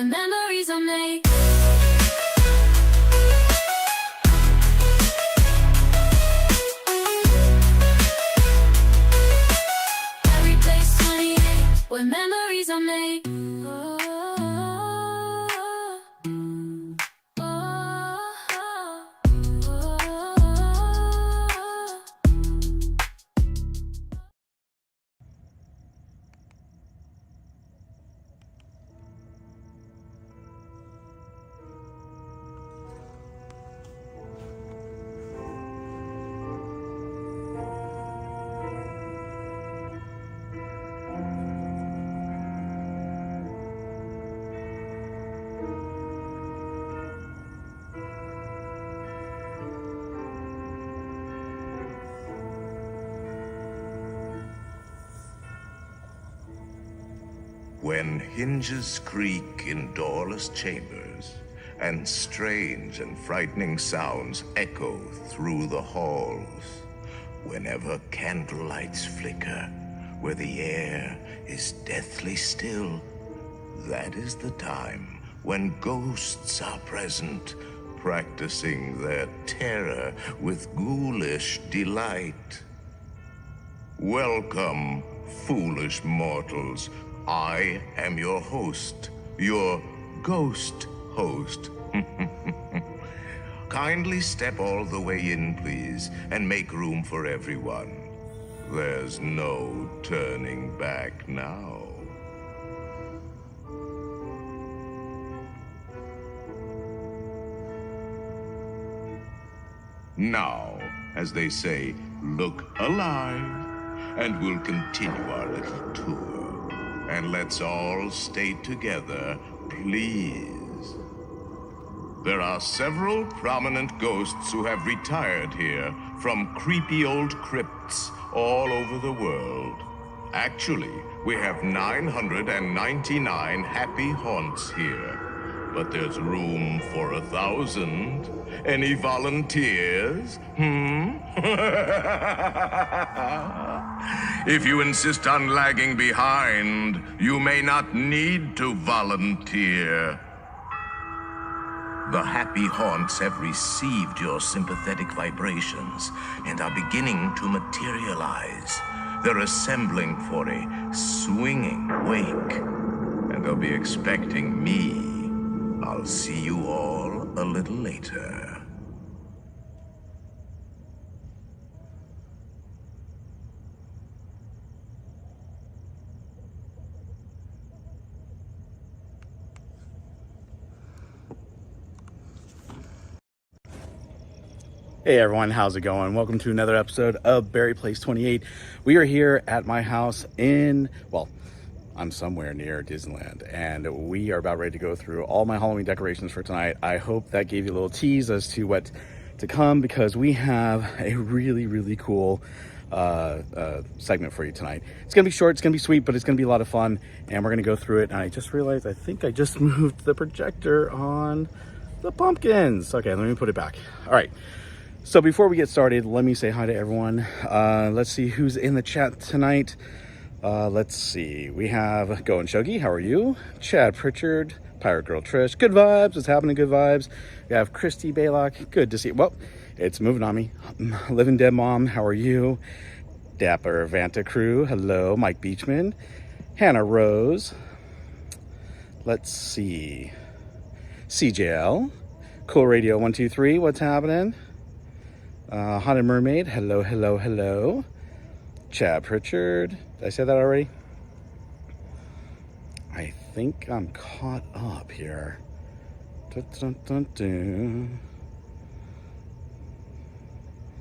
where memories are made. Every place 28, where memories are made. When hinges creak in doorless chambers, and strange and frightening sounds echo through the halls, whenever candlelights flicker, where the air is deathly still, that is the time when ghosts are present, practicing their terror with ghoulish delight. Welcome, foolish mortals. I am your host, your ghost host. Kindly step all the way in, please, and make room for everyone. There's no turning back now. Now, as they say, look alive, and we'll continue our little tour. And let's all stay together, please. There are several prominent ghosts who have retired here from creepy old crypts all over the world. Actually, we have 999 happy haunts here, but there's room for 1,000. Any volunteers? If you insist on lagging behind, you may not need to volunteer. The happy haunts have received your sympathetic vibrations and are beginning to materialize. They're assembling for a swinging wake, and they'll be expecting me. I'll see you all a little later. Hey everyone, how's it going? Welcome to another episode of Berry Place 28. We are here at my house I'm somewhere near Disneyland, and we are about ready to go through all my Halloween decorations for tonight. I hope that gave you a little tease as to what to come, because we have a really cool segment for you tonight. It's gonna be short, it's gonna be sweet, but it's gonna be a lot of fun, and we're gonna go through it. And I just realized I think I just moved the projector on the pumpkins. Okay, let me put it back. All right. So before we get started, let me say hi to everyone. Let's see who's in the chat tonight. Let's see. We have Go and Shogi. How are you? Chad Pritchard, Pirate Girl Trish. Good vibes. What's happening? Good vibes. We have Christy Baylock. Good to see you. Well, it's moving on me. Living Dead Mom. How are you? Dapper Vanta Crew. Hello. Mike Beachman. Hannah Rose. Let's see. CJL. Cool Radio 123. What's happening? Haunted Mermaid. Hello. Chad Pritchard. Did I say that already? I think I'm caught up here.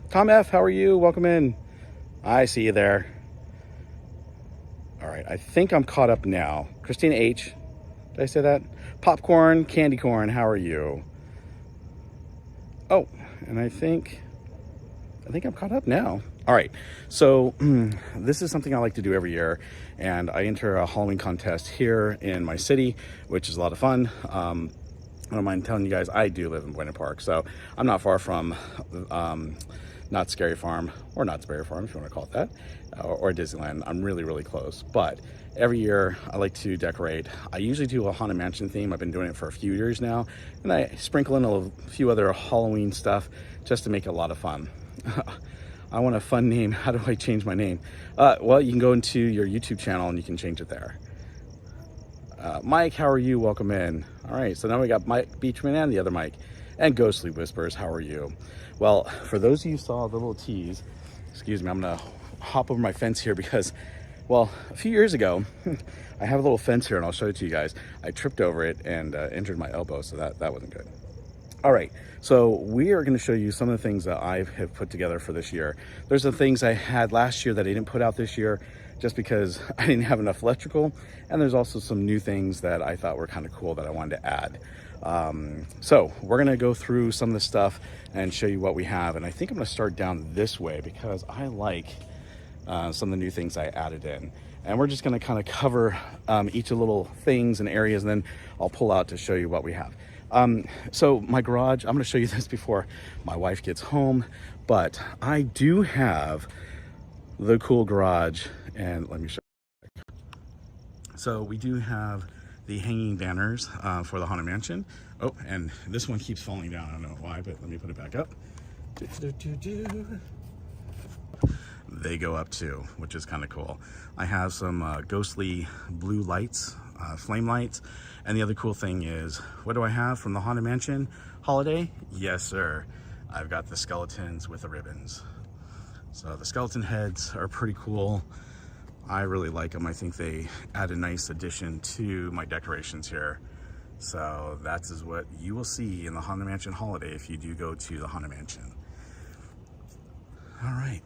Tom F, how are you? Welcome in. I see you there. All right, I think I'm caught up now. Christina H, did I say that? Popcorn, Candy Corn, how are you? Oh, and I think I'm caught up now. All right, so this is something I like to do every year, and I enter a Halloween contest here in my city, which is a lot of fun. I don't mind telling you guys, I do live in Buena Park, so I'm not far from not Scary Farm, or not Scary Farm if you want to call it that, or Disneyland. I'm really, really close. But every year I like to decorate. I usually do a Haunted Mansion theme. I've been doing it for a few years now, and I sprinkle in a few other Halloween stuff just to make it a lot of fun. I want a fun name. How do I change my name? Well, you can go into your YouTube channel and you can change it there. Mike, how are you? Welcome in. All right, so now we got Mike Beachman and the other Mike, and Ghostly Whispers. How are you? Well, for those of you who saw the little tease, excuse me, I'm gonna hop over my fence here because, well, a few years ago, I have a little fence here and I'll show it to you guys. I tripped over it and injured my elbow, so that wasn't good. All right, so we are going to show you some of the things that I have put together for this year. There's the things I had last year that I didn't put out this year just because I didn't have enough electrical, and there's also some new things that I thought were kind of cool that I wanted to add. So we're going to go through some of the stuff and show you what we have, and I think I'm going to start down this way because I like some of the new things I added in. And we're just going to kind of cover each of the little things and areas, and then I'll pull out to show you what we have. So my garage, I'm going to show you this before my wife gets home, but I do have the cool garage, and let me show you. So we do have the hanging banners for the Haunted Mansion. Oh, and this one keeps falling down. I don't know why, but let me put it back up. They go up too, which is kind of cool. I have some ghostly blue lights, flame lights. And the other cool thing is, what do I have from the Haunted Mansion holiday? Yes, sir. I've got the skeletons with the ribbons. So the skeleton heads are pretty cool. I really like them. I think they add a nice addition to my decorations here. So that is what you will see in the Haunted Mansion holiday if you do go to the Haunted Mansion. All right.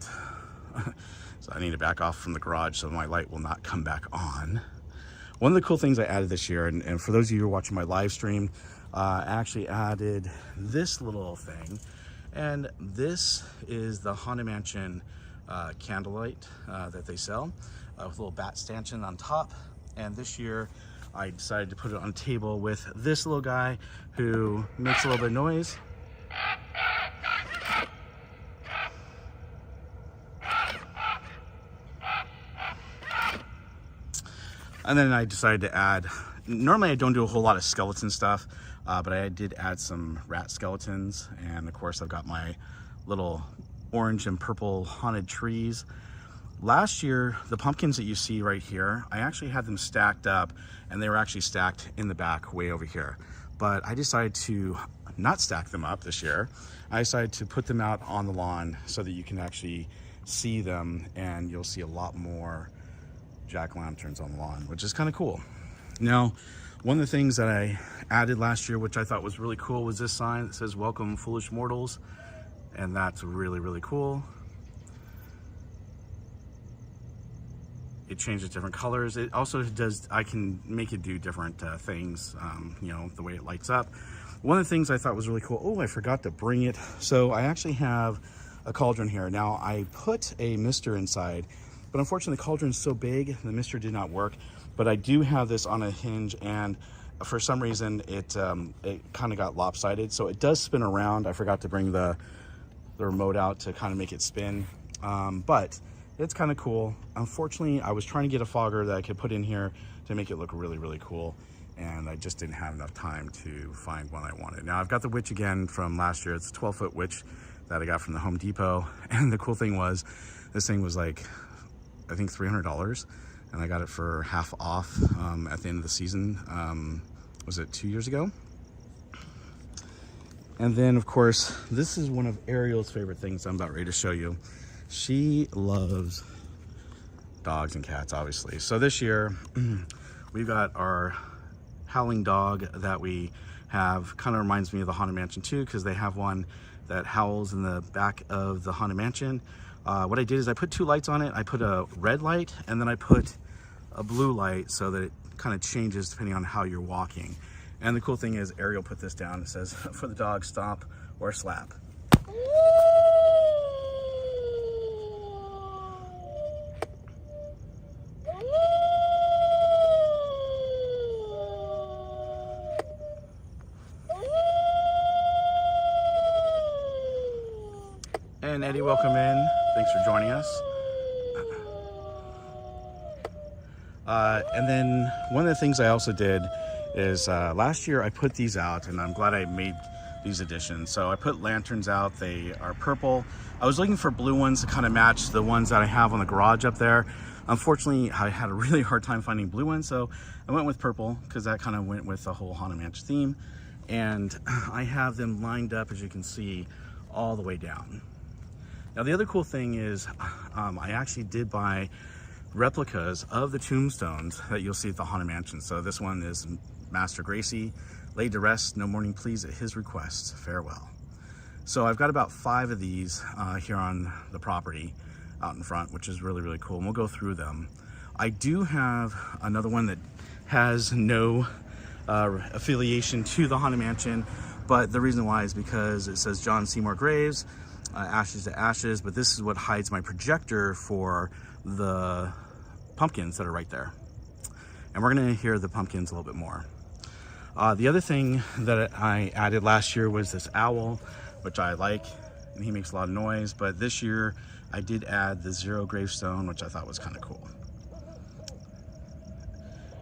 So I need to back off from the garage so my light will not come back on. One of the cool things I added this year, and for those of you who are watching my live stream, I actually added this little thing. And this is the Haunted Mansion candlelight that they sell with a little bat stanchion on top. And this year I decided to put it on a table with this little guy who makes a little bit of noise. And then I decided to add, normally I don't do a whole lot of skeleton stuff, but I did add some rat skeletons. And of course I've got my little orange and purple haunted trees. Last year, the pumpkins that you see right here, I actually had them stacked up, and they were actually stacked in the back way over here. But I decided to not stack them up this year. I decided to put them out on the lawn so that you can actually see them, and you'll see a lot more jack-o'-lanterns on the lawn, which is kind of cool. Now, one of the things that I added last year, which I thought was really cool, was this sign that says "Welcome, Foolish Mortals," and that's really, really cool. It changes different colors. It also does, I can make it do different things, you know, the way it lights up. One of the things I thought was really cool, oh, I forgot to bring it. So I actually have a cauldron here. Now I put a mister inside, but unfortunately the cauldron's so big, the mister did not work. But I do have this on a hinge, and for some reason it kind of got lopsided. So it does spin around. I forgot to bring the remote out to kind of make it spin. But it's kind of cool. Unfortunately, I was trying to get a fogger that I could put in here to make it look really, really cool. And I just didn't have enough time to find one I wanted. Now I've got the witch again from last year. It's a 12-foot witch that I got from the Home Depot. And the cool thing was, this thing was like, I think $300. And I got it for half off at the end of the season. Was it 2 years ago? And then of course, this is one of Ariel's favorite things I'm about ready to show you. She loves dogs and cats, obviously. So this year, we've got our howling dog that we have. Kind of reminds me of the Haunted Mansion too, because they have one that howls in the back of the Haunted Mansion. What I did is I put two lights on it. I put a red light, and then I put a blue light so that it kind of changes depending on how you're walking. And the cool thing is Ariel put this down. It says, for the dog, stomp or slap. And Eddie, welcome in. Thanks for joining us. And then one of the things I also did is last year I put these out, and I'm glad I made these additions. So I put lanterns out. They are purple. I was looking for blue ones to kind of match the ones that I have on the garage up there. Unfortunately, I had a really hard time finding blue ones, so I went with purple because that kind of went with the whole Haunted Mansion theme. And I have them lined up, as you can see, all the way down. Now the other cool thing is I actually did buy replicas of the tombstones that you'll see at the Haunted Mansion. So this one is Master Gracie, laid to rest, no mourning please at his request, farewell. So I've got about 5 of these here on the property out in front, which is really, really cool. And we'll go through them. I do have another one that has no affiliation to the Haunted Mansion, but the reason why is because it says John Seymour Graves, ashes to ashes, but this is what hides my projector for the pumpkins that are right there. And we're gonna hear the pumpkins a little bit more. The other thing that I added last year was this owl, which I like, and he makes a lot of noise, but this year I did add the Zero gravestone, which I thought was kind of cool.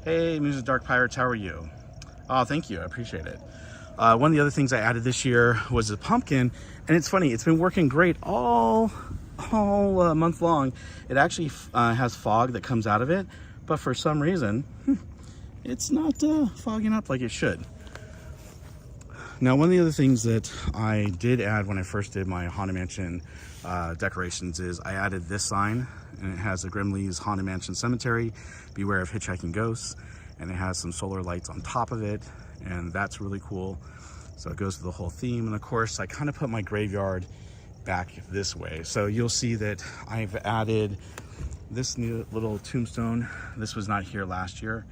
Hey, Muse of Dark Pirates, how are you? Oh, thank you, I appreciate it. One of the other things I added this year was a pumpkin, and it's funny, it's been working great all month long. It actually has fog that comes out of it, but for some reason, it's not fogging up like it should. Now, one of the other things that I did add when I first did my Haunted Mansion decorations is I added this sign, and it has a Grimley's Haunted Mansion Cemetery, beware of hitchhiking ghosts, and it has some solar lights on top of it, and that's really cool. So it goes with the whole theme. And of course, I kind of put my graveyard back this way. So you'll see that I've added this new little tombstone. This was not here last year.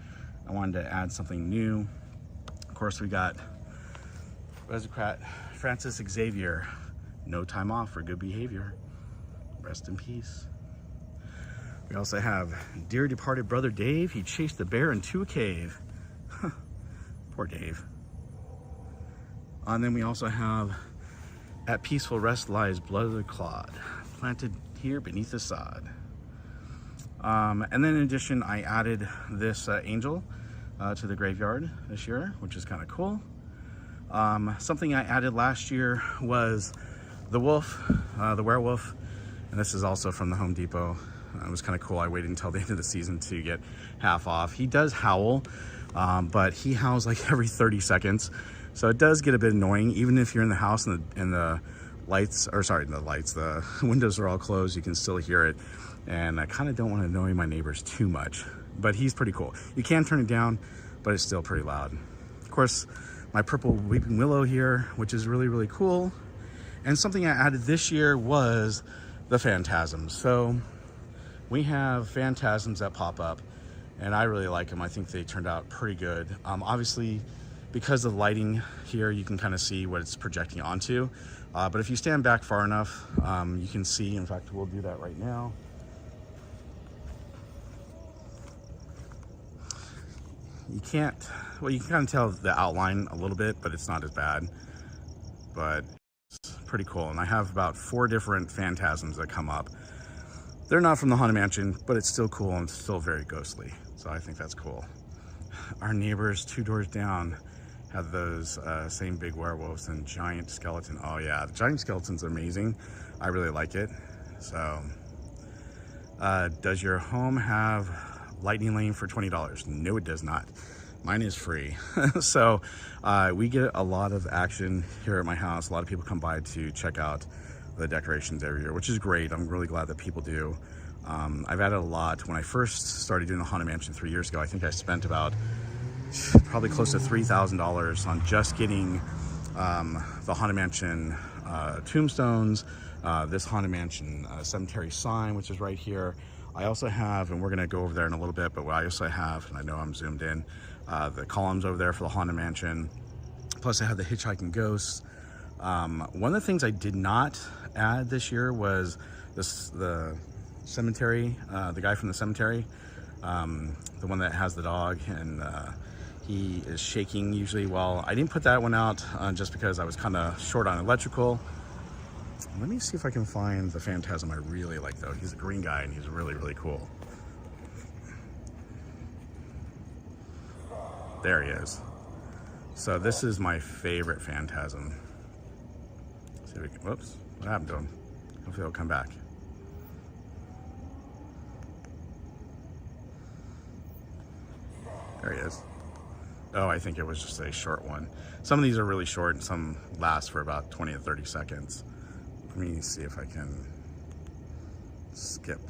I wanted to add something new. Of course, we got Resurrecrat Francis Xavier, no time off for good behavior. Rest in peace. We also have dear departed brother Dave. He chased the bear into a cave. Poor Dave. And then we also have at peaceful rest lies blood of the clod, planted here beneath the sod. And then in addition, I added this angel to the graveyard this year, which is kind of cool. Something I added last year was the wolf, the werewolf, and this is also from the Home Depot. It was kind of cool. I waited until the end of the season to get half off. He does howl, but he howls like every 30 seconds. So it does get a bit annoying, even if you're in the house and the lights, or sorry, the windows are all closed, you can still hear it. And I kind of don't want to annoy my neighbors too much, but he's pretty cool. You can turn it down, but it's still pretty loud. Of course, my purple weeping willow here, which is really, really cool. And something I added this year was the phantasms. So we have phantasms that pop up, and I really like them. I think they turned out pretty good. Obviously, because of the lighting here, you can kind of see what it's projecting onto. But if you stand back far enough, you can see, in fact, we'll do that right now. You can't, well, you can kind of tell the outline a little bit, but it's not as bad. But it's pretty cool. And I have about 4 different phantasms that come up. They're not from the Haunted Mansion, but it's still cool and still very ghostly. So I think that's cool. Our neighbors 2 doors down have those same big werewolves and giant skeleton. Oh yeah, the giant skeleton's amazing. I really like it. So, does your home have lightning lane for $20? No, it does not. Mine is free. So we get a lot of action here at my house. A lot of people come by to check out the decorations every year, which is great. I'm really glad that people do. I've added a lot. When I first started doing the Haunted Mansion 3 years ago, I think I spent about probably close to $3,000 on just getting the Haunted Mansion tombstones, this Haunted Mansion cemetery sign, which is right here. I also have, and we're gonna go over there in a little bit, but I also have, and I know I'm zoomed in, the columns over there for the Haunted Mansion. Plus I have the hitchhiking ghosts. One of the things I did not add this year was the cemetery, the guy from the cemetery, the one that has the dog, and he is shaking usually. Well, I didn't put that one out just because I was kind of short on electrical. Let me see if I can find the Phantasm I really like though. He's a green guy and he's really, really cool. There he is. So this is my favorite Phantasm. See if we can, whoops, what happened to him? Hopefully he'll come back. There he is. Oh, I think it was just a short one. Some of these are really short and some last for about 20 to 30 seconds. Let me see if I can skip.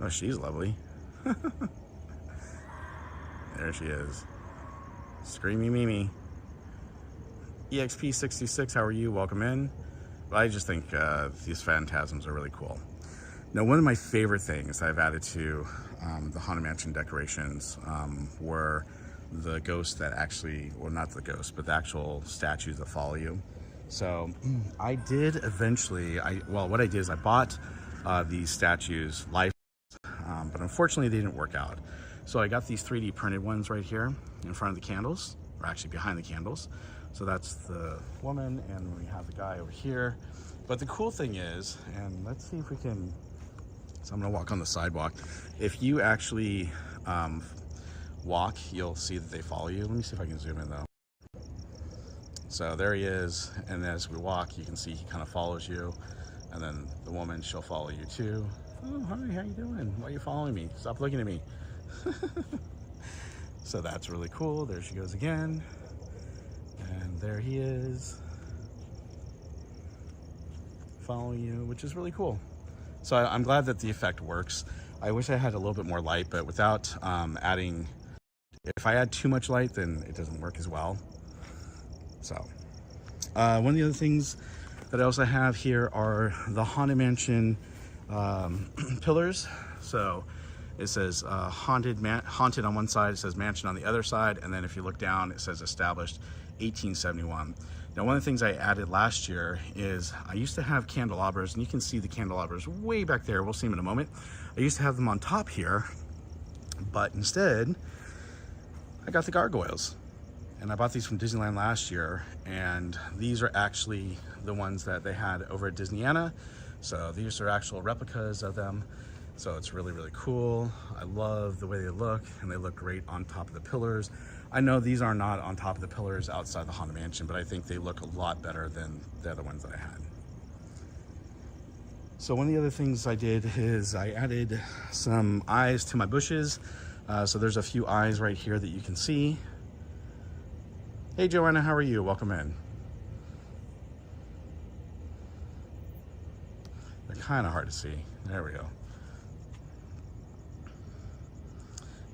Oh, she's lovely. There she is. Screamy Mimi. EXP66, how are you? Welcome in. But I just think these Phantasms are really cool. Now, one of my favorite things I've added to the Haunted Mansion decorations were the ghosts that actually, well, not the ghosts, but the actual statues that follow you. So I did eventually, what I did is I bought these statues life, but unfortunately they didn't work out. So I got these 3D printed ones right here in front of the candles, or actually behind the candles. So that's the woman, and we have the guy over here. But the cool thing is, and let's see if we can, so I'm gonna walk on the sidewalk. If you actually walk, you'll see that they follow you. Let me see if I can zoom in though. So there he is, and as we walk, you can see he kind of follows you, and then the woman, she'll follow you too. Oh, hi, how you doing? Why are you following me? Stop looking at me. So that's really cool. There she goes again, and there he is following you, which is really cool. So I'm glad that the effect works. I wish I had a little bit more light, but without adding, if I add too much light, then it doesn't work as well. So one of the other things that I also have here are the Haunted Mansion pillars. So it says haunted on one side, it says mansion on the other side, and then if you look down, it says established 1871. Now, one of the things I added last year is I used to have candelabras, and you can see the candelabras way back there. We'll see them in a moment. I used to have them on top here, but instead, I got the gargoyles. And I bought these from Disneyland last year, and these are actually the ones that they had over at Disneyana. So these are actual replicas of them. So it's really, really cool. I love the way they look, and they look great on top of the pillars. I know these are not on top of the pillars outside the Haunted Mansion, but I think they look a lot better than the other ones that I had. So one of the other things I did is I added some eyes to my bushes. So there's a few eyes right here that you can see. Hey Joanna, how are you? Welcome in. They're kind of hard to see. There we go.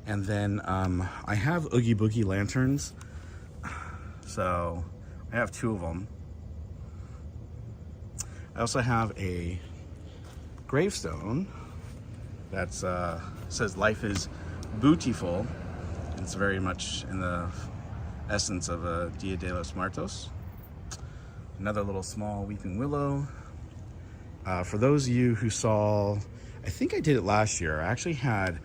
And then I have Oogie Boogie lanterns. So I have 2 of them. I also have a gravestone that says life is beautiful. It's very much in the essence of a Dia de los Muertos. Another little small weeping willow. For those of you who saw, I think I did it last year, I actually had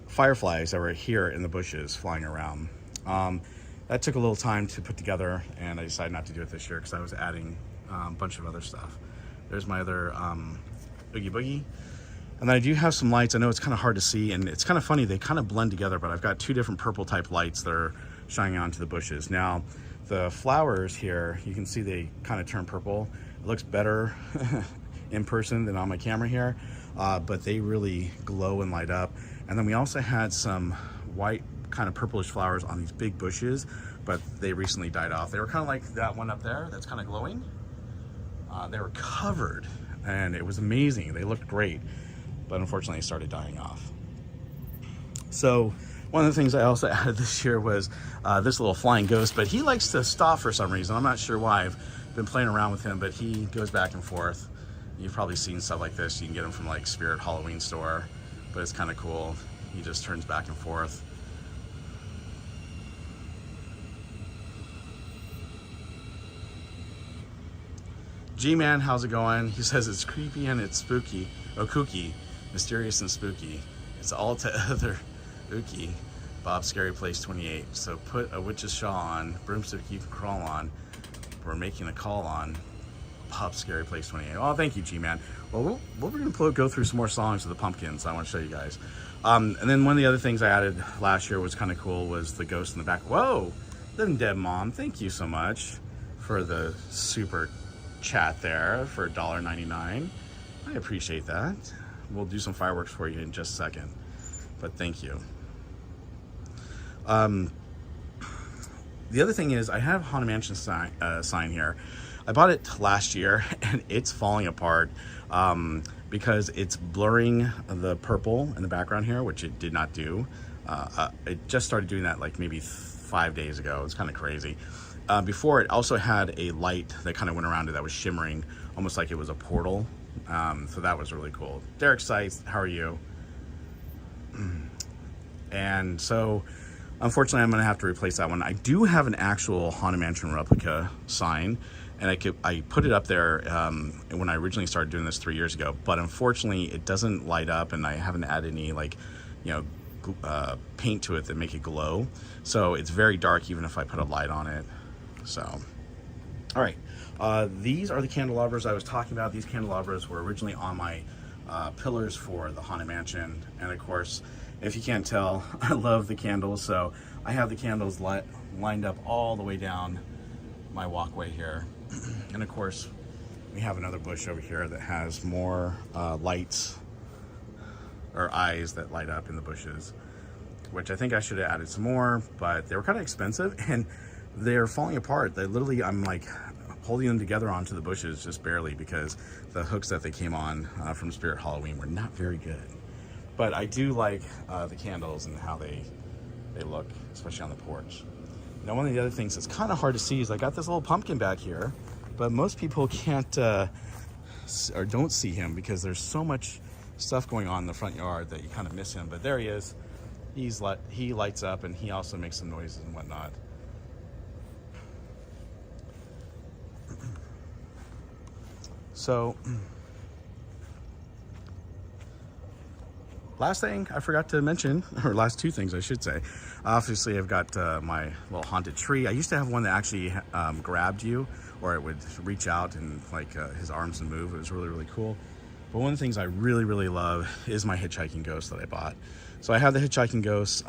fireflies that were here in the bushes flying around. That took a little time to put together, and I decided not to do it this year because I was adding a bunch of other stuff. There's my other Oogie Boogie. And then I do have some lights. I know it's kind of hard to see, and it's kind of funny, they kind of blend together, but I've got 2 different purple type lights that are shining onto the bushes. Now, the flowers here, you can see they kind of turn purple. It looks better in person than on my camera here, but they really glow and light up. And then we also had some white kind of purplish flowers on these big bushes, but they recently died off. They were kind of like that one up there that's kind of glowing. They were covered, and it was amazing. They looked great, but unfortunately they started dying off. So one of the things I also added this year was this little flying ghost, but he likes to stop for some reason. I'm not sure why. I've been playing around with him, but he goes back and forth. You've probably seen stuff like this. You can get them from like Spirit Halloween store, but it's kind of cool. He just turns back and forth. G-Man, how's it going? He says it's creepy and it's spooky. Oh, kooky. Mysterious and spooky. It's all to other ooky. Bob's Scary Place 28. So put a witch's shawl on, broomstick you can crawl on. We're making a call on Bob's Scary Place 28. Oh, thank you, G-Man. Well, we're going to go through some more songs of the pumpkins I want to show you guys. And then one of the other things I added last year was kind of cool was the ghost in the back. Whoa, Living Dead Mom, thank you so much for the super chat there for $1.99. I appreciate that. We'll do some fireworks for you in just a second, but thank you. The other thing is I have Haunted Mansion sign here. I bought it last year and it's falling apart because it's blurring the purple in the background here, which it did not do. It just started doing that like maybe 5 days ago. It's kind of crazy. Before, it also had a light that kind of went around it that was shimmering, almost like it was a portal. So that was really cool. Derek Seitz, how are you? And so, unfortunately, I'm going to have to replace that one. I do have an actual Haunted Mansion replica sign, and I put it up there when I originally started doing this 3 years ago. But unfortunately, it doesn't light up, and I haven't added any paint to it that make it glow. So it's very dark even if I put a light on it. So, all right. These are the candelabras I was talking about. These candelabras were originally on my pillars for the Haunted Mansion. And of course, if you can't tell, I love the candles. So I have the candles lined up all the way down my walkway here. And of course, we have another bush over here that has more lights or eyes that light up in the bushes, which I think I should have added some more, but they were kind of expensive and they're falling apart. They literally, I'm like holding them together onto the bushes just barely because the hooks that they came on from Spirit Halloween were not very good. But I do like the candles and how they look, especially on the porch. Now, one of the other things that's kind of hard to see is I got this little pumpkin back here, but most people can't or don't see him because there's so much stuff going on in the front yard that you kind of miss him. But there he is. He lights up and he also makes some noises and whatnot. So, last thing I forgot to mention, or last two things I should say. Obviously, I've got my little haunted tree. I used to have one that actually grabbed you, or it would reach out and like his arms would move. It was really, really cool. But one of the things I really, really love is my hitchhiking ghost that I bought. So I have the hitchhiking ghost.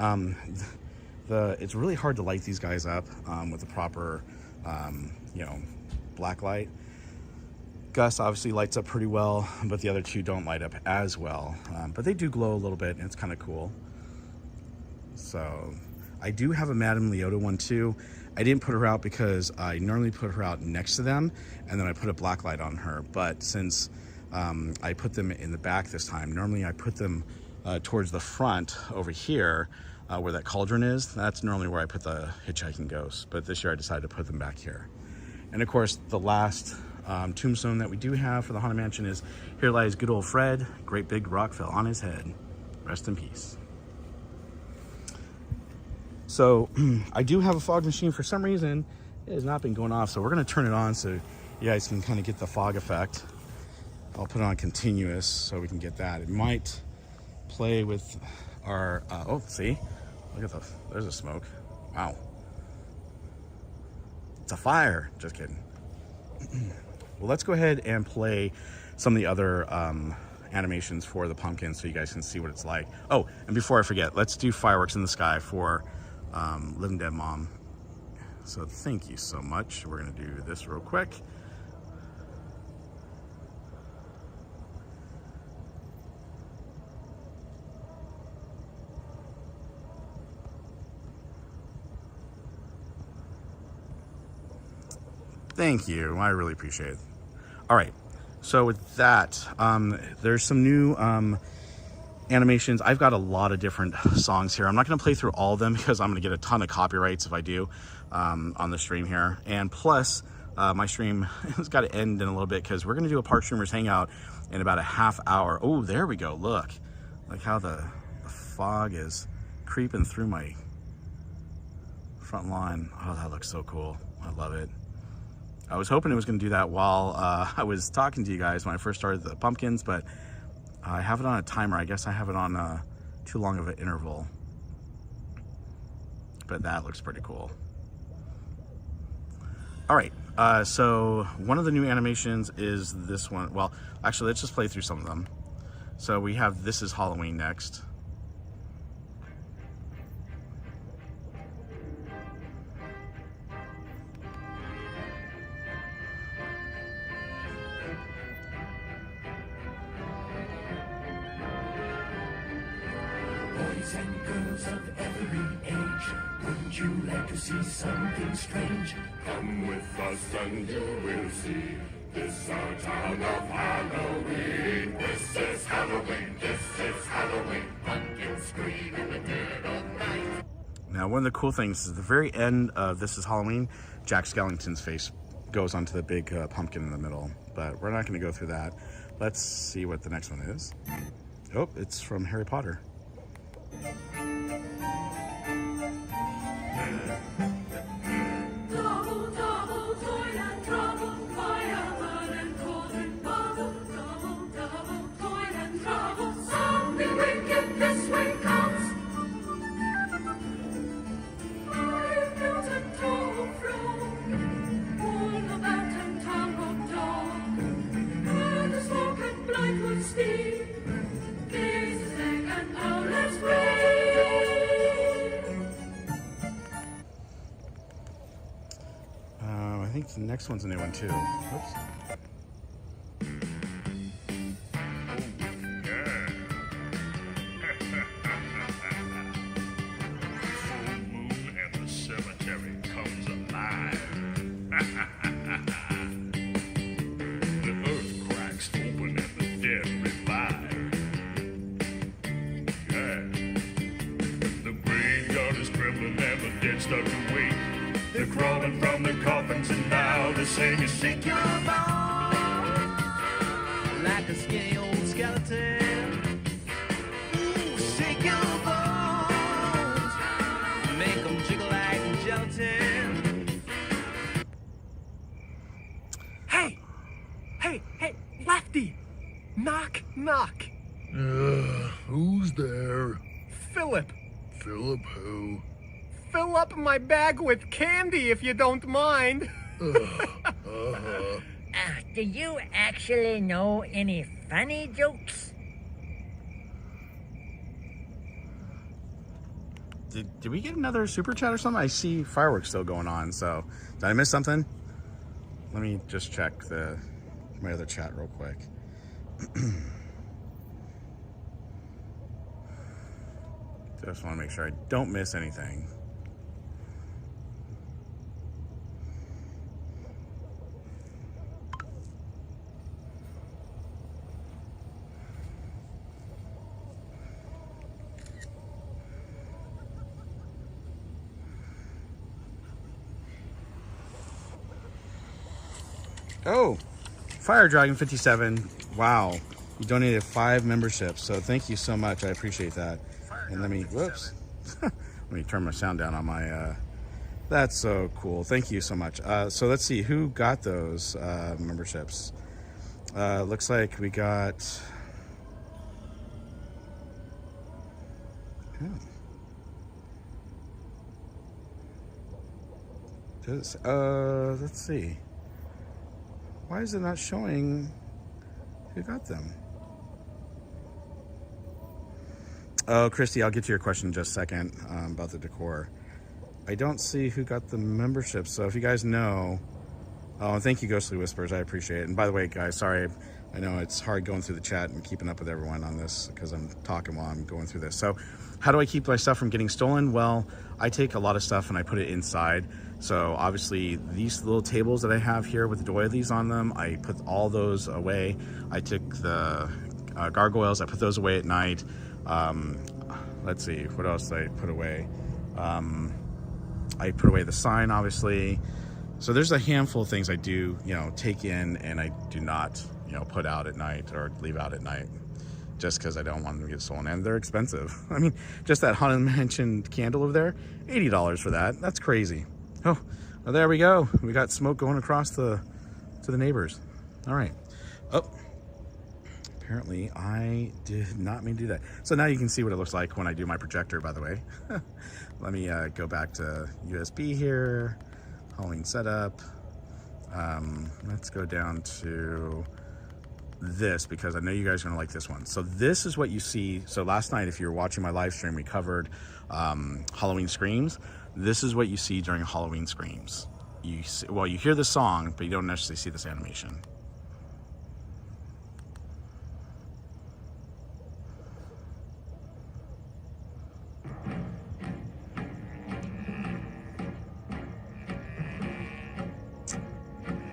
It's really hard to light these guys up with the proper, black light. Gus obviously lights up pretty well, but the other two don't light up as well. But they do glow a little bit, and it's kind of cool. So I do have a Madame Leota one too. I didn't put her out because I normally put her out next to them, and then I put a black light on her. But since I put them in the back this time, normally I put them towards the front over here where that cauldron is. That's normally where I put the hitchhiking ghost. But this year I decided to put them back here. And of course, the last tombstone that we do have for the Haunted Mansion is Here Lies Good Old Fred. Great big rock fell on his head. Rest in peace. So I do have a fog machine. For some reason, it has not been going off. So we're going to turn it on so you guys can kind of get the fog effect. I'll put it on continuous so we can get that. It might play with our, oh, see, look at there's a smoke. Wow. It's a fire. Just kidding. Well, let's go ahead and play some of the other animations for the pumpkin so you guys can see what it's like. Oh, and before I forget, let's do fireworks in the sky for Living Dead Mom. So thank you so much. We're going to do this real quick. Thank you. I really appreciate it. All right. So with that, there's some new animations. I've got a lot of different songs here. I'm not going to play through all of them because I'm going to get a ton of copyrights if I do on the stream here. And plus, my stream has got to end in a little bit because we're going to do a Park Streamers Hangout in about a half hour. Oh, there we go. Look how the fog is creeping through my front lawn. Oh, that looks so cool. I love it. I was hoping it was going to do that while I was talking to you guys when I first started the pumpkins, but I have it on a timer. I guess I have it on too long of an interval. but that looks pretty cool. All right, so one of the new animations is this one. Well, actually, let's just play through some of them. So we have This Is Halloween next. Boys and girls of every age, wouldn't you like to see something strange? Come with us and you will see. This our town of Halloween. This is Halloween. This is Halloween. Pumpkins scream in the dead of night. Now, one of the cool things is the very end of This Is Halloween, Jack Skellington's face goes onto the big pumpkin in the middle, but we're not going to go through that. Let's see what the next one is. Oh, it's from Harry Potter. Double, double, toilet trouble, fireman and cauldron bubble. Double, double, toilet trouble, something wicked this way comes. I've built a tall throne, all about and tumbled down, where the smoke and blight would steam. Gaze a second, now let's pray. I think the next one's a new one too. Oops. Full moon and the cemetery comes alive. The earth cracks open and the dead revive. Yeah. The graveyard is trembling and the dead start to wake. They're crawling from their coffins and now they're saying, shake your bones like a skinny old skeleton. Ooh, shake your bones, make them jiggle like gelatin. Hey! Hey, hey, Lefty! Knock, knock. Who's there? Philip, Philip who? fill up my bag with candy if you don't mind. Do you actually know any funny jokes? Did we get another super chat or something? I see fireworks still going on, so did I miss something? Let me just check my other chat real quick. Just want to make sure I don't miss anything. Oh, Fire Dragon 57. Wow, you donated 5 memberships, so thank you so much. I appreciate that. And let me, whoops, let me turn my sound down on my. That's so cool. Thank you so much. So let's see who got those memberships. Looks like we got. Let's see. Why is it not showing who got them? Oh, Christy, I'll get to your question in just a second about the decor. I don't see who got the membership, so if you guys know... Oh, thank you, Ghostly Whispers. I appreciate it. And by the way, guys, sorry. I know it's hard going through the chat and keeping up with everyone on this because I'm talking while I'm going through this. So how do I keep my stuff from getting stolen? Well, I take a lot of stuff and I put it inside. So obviously these little tables that I have here with the doilies on them, I put all those away. I took the gargoyles, I put those away at night. Let's see, what else did I put away? I put away the sign, obviously. So there's a handful of things I do, take in and I do not, put out at night or leave out at night just because I don't want them to get stolen. And they're expensive. I mean, just that Haunted Mansion candle over there, $80 for that. That's crazy. Oh, well, there we go. We got smoke going across to the neighbors. All right. Oh, Apparently, I did not mean to do that. So now you can see what it looks like when I do my projector, by the way. Let me go back to USB here, Halloween setup. Let's go down to this because I know you guys are gonna like this one. So this is what you see. So last night, if you were watching my live stream, we covered Halloween Screams. This is what you see during Halloween Screams. You see, well, you hear the song, but you don't necessarily see this animation.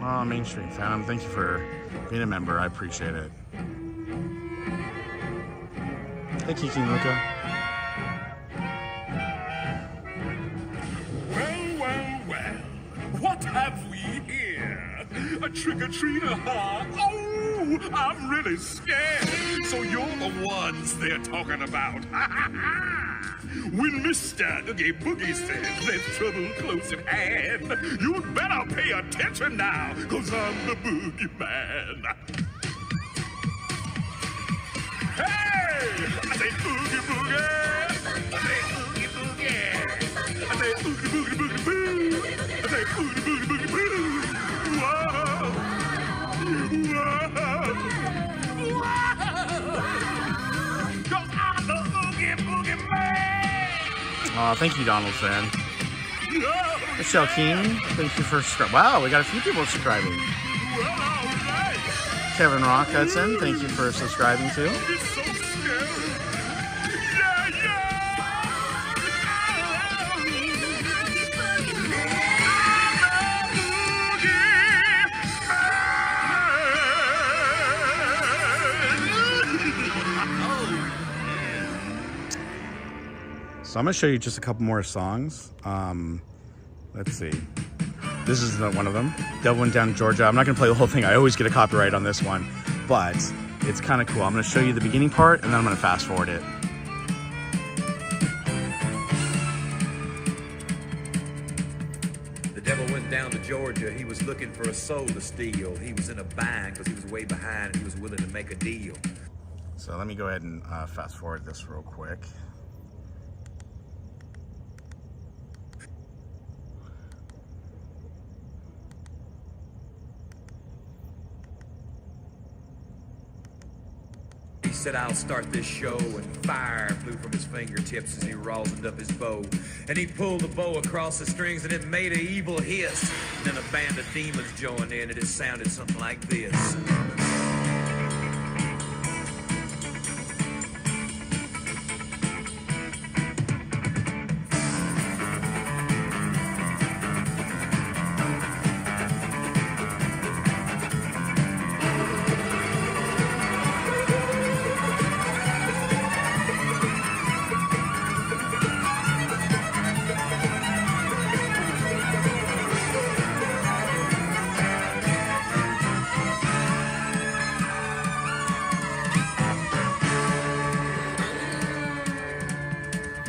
Oh, Mainstream Fam, thank you for being a member. I appreciate it. Thank you, King Luca. Well, what have we here? A trick-or-treater, huh? Oh, I'm really scared. So you're the ones they're talking about. When Mr. Oogie Boogie says there's trouble close at hand, you better pay attention now, 'cause I'm the boogeyman. Hey! I say oogie boogie! I say oogie boogie! I say oogie boogie boogie boo! I say oogie boogie boogie boo! Whoa! Whoa! Whoa! 'Cause I'm the oogie boogie man! Thank you, Donald fan. Michelle King, thank you for subscribing. Wow, we got a few people subscribing. Kevin Rock Hudson, thank you for subscribing too. It's so scary. Yeah, yeah. So I'm gonna show you just a couple more songs. Let's see. This is one of them. Devil Went Down to Georgia. I'm not gonna play the whole thing. I always get a copyright on this one, but it's kind of cool. I'm gonna show you the beginning part and then I'm gonna fast forward it. The devil went down to Georgia. He was looking for a soul to steal. He was in a bind because he was way behind and he was willing to make a deal. So let me go ahead and fast forward this real quick. He said, I'll start this show, and fire flew from his fingertips as he rosined up his bow. And he pulled the bow across the strings, and it made an evil hiss. And then a band of demons joined in, and it sounded something like this.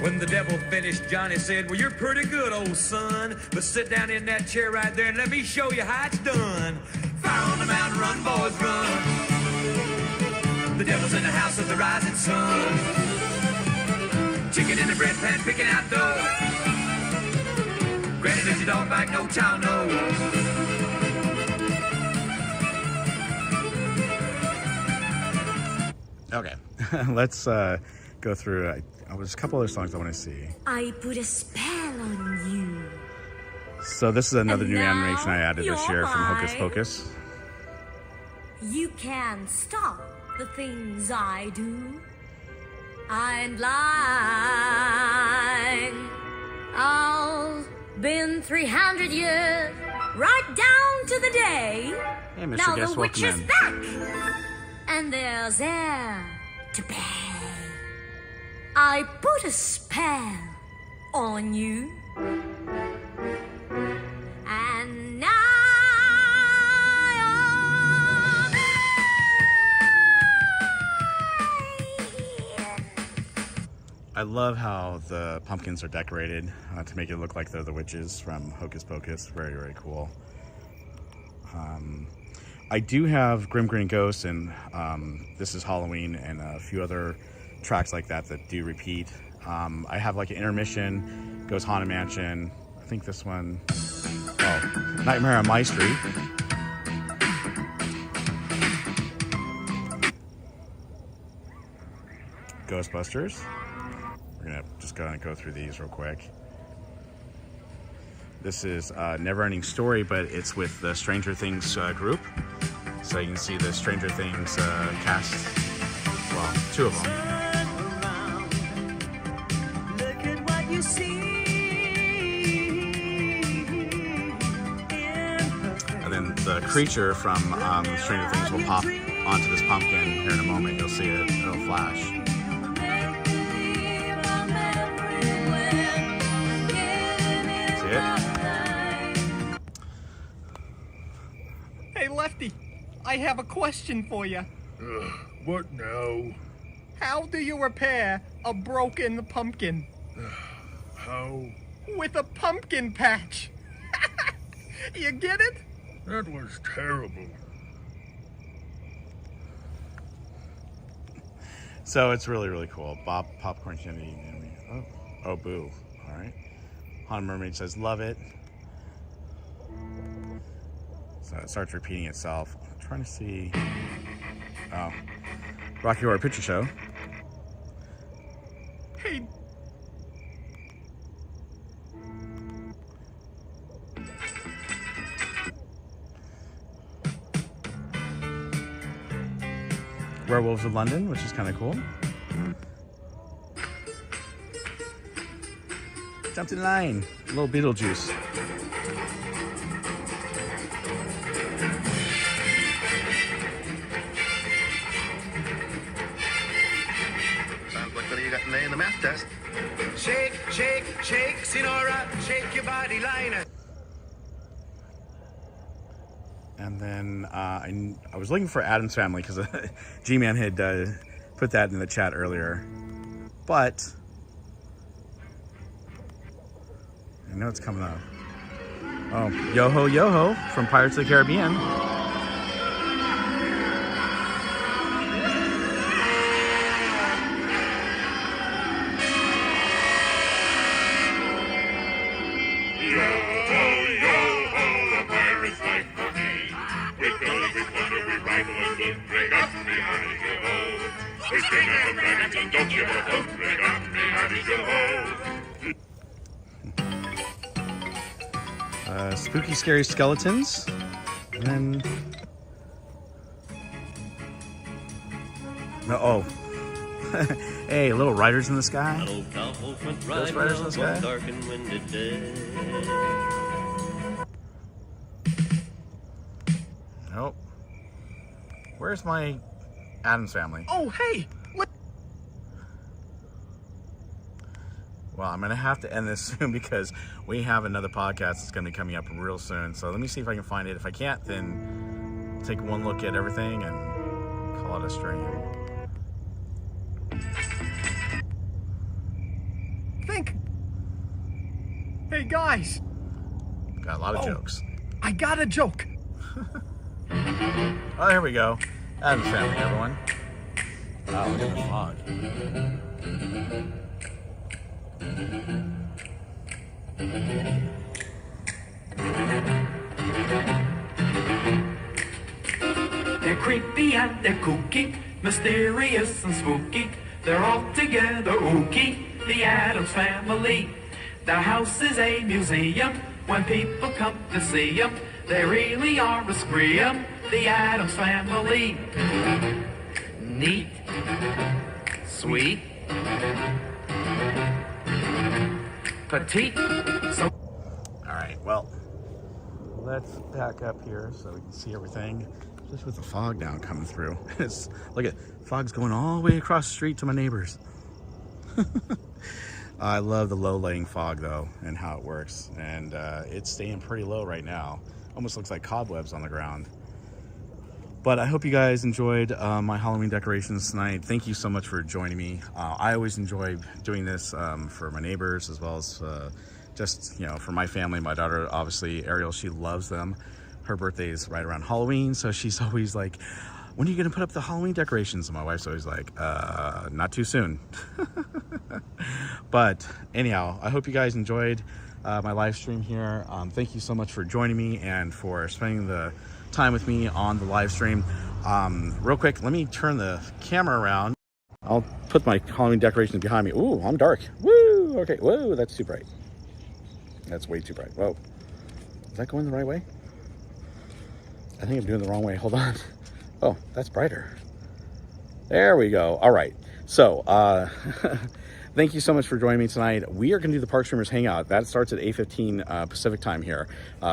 When the devil finished, Johnny said, well, you're pretty good, old son, but sit down in that chair right there and let me show you how it's done. Fire on the mountain, run, boys, run. The devil's in the house of the rising sun. Chicken in the bread pan, picking out dough. Granny, does your dog bite? No child knows. Okay, let's go through. There's a couple other songs I want to see. I put a spell on you. So this is another And new now animation I added this you're year from Hocus mine. Pocus. You can't stop the things I do. I'm blind. I've been 300 years, right down to the day. Hey, Mr. Now Guest, the witch welcome is in. back, and there's air to pay. I put a spell on you, and now I love how the pumpkins are decorated to make it look like they're the witches from Hocus Pocus. Very, very cool. I do have Grim Grinning Ghost and This Is Halloween and a few other tracks like that that do repeat. I have like an intermission, Ghost Haunted Mansion. I think this one, oh, Nightmare on My Street. Ghostbusters. We're gonna just go through these real quick. This is Never Ending Story, but it's with the Stranger Things group. So you can see the Stranger Things cast, well, 2 of them. Look at what you see. And then the creature from Stranger Things will pop onto this pumpkin here in a moment. You'll see it, it'll flash. See it? Hey, Lefty, I have a question for you. What now? How do you repair a broken pumpkin? How? With a pumpkin patch. You get it? That was terrible. So it's really, really cool. Bob Popcorn Candy. Oh, boo. All right. Haunted Mermaid says, love it. So it starts repeating itself. I'm trying to see. Oh. Rocky Horror Picture Show. Hey, Werewolves of London, which is kind of cool. Jumped in line. Little Beetlejuice. Sounds like you got an A in the math test. Shake, shake, shake, Sinora, shake your body liner. And then I was looking for Addams Family because G-Man had put that in the chat earlier. But I know it's coming up. Oh, Yo-Ho Yo-Ho from Pirates of the Caribbean. Spooky Scary Skeletons. And then... No, oh. Hey, Little Riders in the Sky. Ghost Riders in the Sky. Nope. Where's my Addams Family? oh, hey. Well, I'm going to have to end this soon because we have another podcast that's going to be coming up real soon. So let me see if I can find it. If I can't, then take one look at everything and call it a stream. Think. Hey, guys. Got a lot of jokes. I got a joke. Oh, here we go. Addams Family, everyone. Wow, look at the fog. They're creepy and they're kooky, mysterious and spooky. They're all together ooky, the Addams Family. Their house is a museum when people come to see them. They really are a scream, the Addams Family. Neat, sweet, petite. So All right, well, let's back up here so we can see everything. Just with the fog now coming through. Look at fog's going all the way across the street to my neighbors. I love the low-laying fog though and how it works, and it's staying pretty low right now. Almost looks like cobwebs on the ground. But I hope you guys enjoyed my Halloween decorations tonight. Thank you so much for joining me. I always enjoy doing this for my neighbors as well as just, you know, for my family. My daughter, obviously, Ariel, she loves them. her birthday is right around Halloween, so she's always like, when are you gonna put up the Halloween decorations? And my wife's always like, not too soon. But anyhow, I hope you guys enjoyed my live stream here. Thank you so much for joining me and for spending the time with me on the live stream. Real quick, let me turn the camera around. I'll put my Halloween decorations behind me. Ooh, I'm dark. Woo! Okay, whoa, that's too bright. That's way too bright. Whoa. Is that going the right way? I think I'm doing the wrong way. Hold on. Oh, that's brighter. There we go. All right. So, thank you so much for joining me tonight. We are going to do the Park Streamers Hangout. That starts at 8:15 Pacific time here.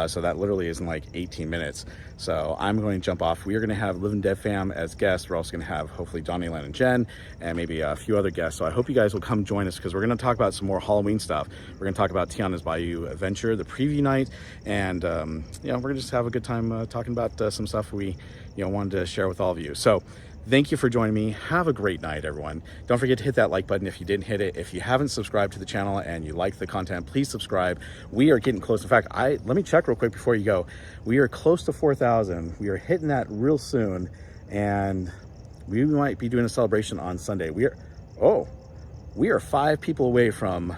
So that literally is in like 18 minutes. So I'm going to jump off. We are going to have Living Dead fam as guests. We're also going to have hopefully Donnie, Len, and Jen, and maybe a few other guests. So I hope you guys will come join us because we're going to talk about some more Halloween stuff. We're going to talk about Tiana's Bayou Adventure, the preview night, and you know, we're going to just have a good time talking about some stuff we wanted to share with all of you. So thank you for joining me. Have a great night, everyone. Don't forget to hit that like button if you didn't hit it. If you haven't subscribed to the channel and you like the content, please subscribe. We are getting close. In fact, let me check real quick before you go. We are close to 4,000. We are hitting that real soon, and we might be doing a celebration on Sunday. We are 5 people away from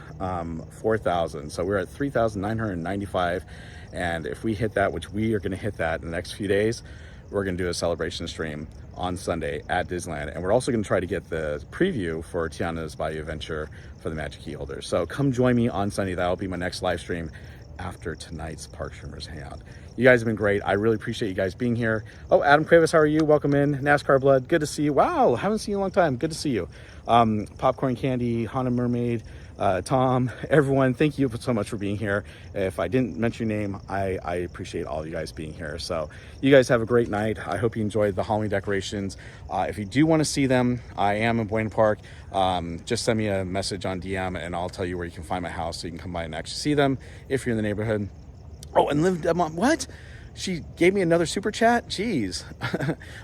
4,000. So we're at 3,995. And if we hit that, which we are going to hit that in the next few days, we're going to do a celebration stream on Sunday at Disneyland. And we're also going to try to get the preview for Tiana's Bayou Adventure for the Magic Key holders. So come join me on Sunday. That'll be my next live stream after tonight's Park Streamers Hangout. You guys have been great. I really appreciate you guys being here. Oh, Adam Cuevas, how are you? Welcome in. NASCAR Blood, good to see you. Wow, haven't seen you in a long time. Good to see you. Popcorn Candy, Hana Mermaid, Tom, everyone, thank you so much for being here. If I didn't mention your name, I appreciate all of you guys being here. So you guys have a great night. I hope you enjoyed the Halloween decorations. If you do want to see them, I am in Buena Park. Just send me a message on DM and I'll tell you where you can find my house so you can come by and actually see them if you're in the neighborhood. Oh, and what? She gave me another super chat? Jeez.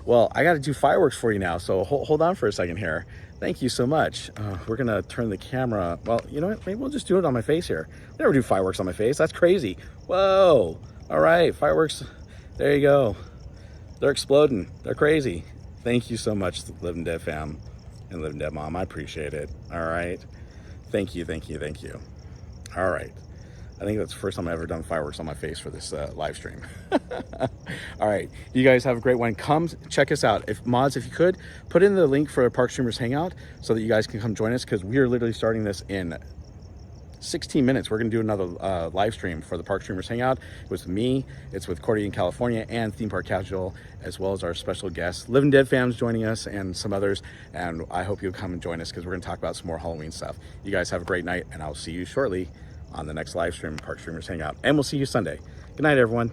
Well, I got to do fireworks for you now, so hold on for a second here. Thank you so much. We're going to turn the camera. Well, you know what? Maybe we'll just do it on my face here. I never do fireworks on my face. That's crazy. Whoa. All right. Fireworks. There you go. They're exploding. They're crazy. Thank you so much, Living Dead fam and Living Dead mom. I appreciate it. All right. Thank you. Thank you. Thank you. All right. I think that's the first time I've ever done fireworks on my face for this live stream. All right, you guys have a great one. Come check us out. If you could, put in the link for Park Streamers Hangout so that you guys can come join us because we are literally starting this in 16 minutes. We're going to do another live stream for the Park Streamers Hangout. It was me, it's with Cordy in California and Theme Park Casual, as well as our special guests, Living Dead fans joining us and some others. And I hope you'll come and join us because we're going to talk about some more Halloween stuff. You guys have a great night and I'll see you shortly on the next live stream, Park Streamers Hangout. And we'll see you Sunday. Good night, everyone.